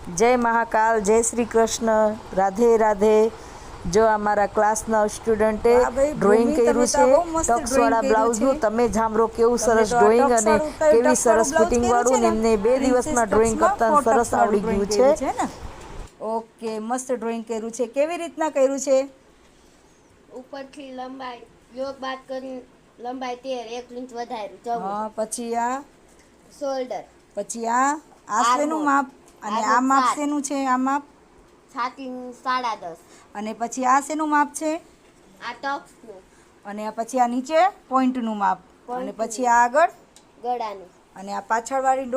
जय महाकाल, जय श्री कृष्ण, राधे राधे। जो अमारा क्लासना स्टूडेंटे ड्रॉइंग कर्युं छे टक्सवाळा ब्लाउजनुं। तमे जांभळो केवुं सरस ड्रॉइंग अने केवी सरस फिटिंग वाळुं ने एमने 2 દિવસમાં ड्रॉइंग करता सरस आवડી गयुं छे। ओके, मस्त ड्रॉइंग कर्युं छे। केवी रीतना कर्युं छे? ઉપરથી લંબાઈ યોગ બાદ કરી લંબાઈ 13 1 ઇંચ વધાર્યું 14। હા, પછી આ શોલ્ડર પછી આ શેનું માપ અને આ માપ શેનું છે? આ માપ છાતી 10.5 અને પછી આ શેનું માપ છે? આ ટક્સનું અને આ પછી આ નીચે પોઈન્ટનું માપ અને પછી આ આગળ ગળાનું અને આ પાછળવાળી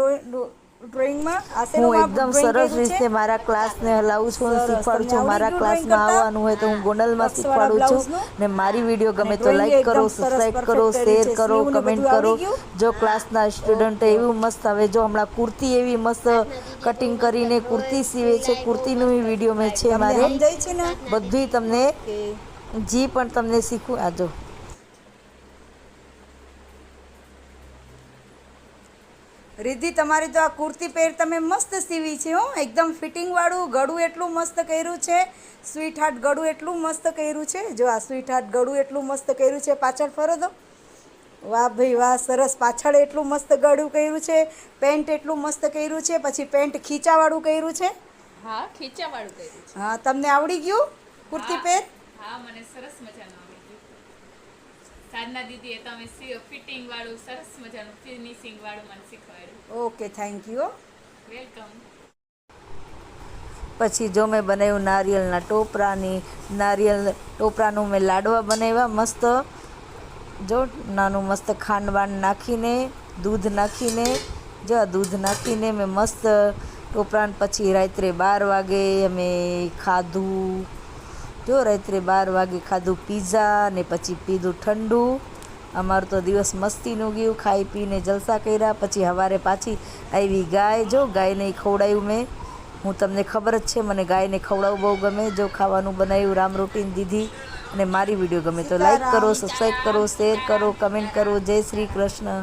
ડ્રોઈંગમાં આ હું શેનું માપ એકદમ drawing સરસ કર્યું છે? રીતે મારા ક્લાસને હલાવું છું અને શીખવાડું છું। મારા ક્લાસમાં આવવાનું હોય તો હું ગોંડલમાં શીખવાડું છું ને મારી વિડીયો ગમે તો લાઈક કરો, સબસ્ક્રાઈબ કરો, શેર કરો, કમેન્ટ કરો। જો ક્લાસના સ્ટુડન્ટ એવું મસ્ત હવે જો હમણાં કુર્તી એવી મસ્ત કટિંગ કરીને કુર્તી સીવે છે, કુર્તીનું વિડીયો મેં છે મારે સમજાય છે ને? બધુંય તમને જી પણ તમને શીખવું। આ જો रिद्धि तमारी तो आ कुर्ती पेर तमे मस्त सीवी छे हो, एकदम फिटिंग वाळू। गळुं एटलुं मस्त कर्युं छे, स्वीट हार्ट गळुं एटलुं मस्त कर्युं छे। जो आ स्वीट हार्ट गळुं एटलुं मस्त कर्युं छे। पाछळ फरो तो, वाह भाई वाह, सरस। पाछळ एटलुं मस्त गळुं कर्युं छे, पेન્ટ एटलुं मस्त कर्युं छे। पछी पेન્ટ खीचावाळुं कर्युं छे। हाँ, खींचावाळું કર્યું છે। हाँ, तमने आवड़ी गयुं कुर्ती पेर? हाँ, મને સરસ મજાનું આવડી ગયું। સાધના દીદીએ તમે ફિટિંગ વાળું સરસ મજાનું ફિનિશિંગ વાળું મને શીખવાડ્યું। Okay, thank you. વેલકમ। પછી જો મેં બનાવ્યું નારિયેળના ટોપરાનું મેં લાડવા બનાવ્યા મસ્ત। જો નાનું મસ્ત ખાંડ બાંડ નાખીને દૂધ નાખીને જો દૂધ નાખીને મેં મસ્ત ટોપરાને પછી રાત્રે 12 વાગે અમે ખાધું। જો રાત્રે 12 વાગે ખાધું પીઝા ને પછી પીધું ઠંડુ। અમારું તો દિવસ મસ્તીનું ગયું, ખાઈ પીને જલસા કર્યા। પછી સવારે પાછી આવી ગાય। જો ગાયને ખવડાવ્યું મેં। હું તમને ખબર જ છે મને ગાયને ખવડાવવું બહુ ગમે। જો ખાવાનું બનાવ્યું રામ રોટીન દીધી। અને મારી વિડીયો ગમે તો લાઈક કરો, સબસ્ક્રાઈબ કરો, શેર કરો, કમેન્ટ કરો। જય શ્રી કૃષ્ણ।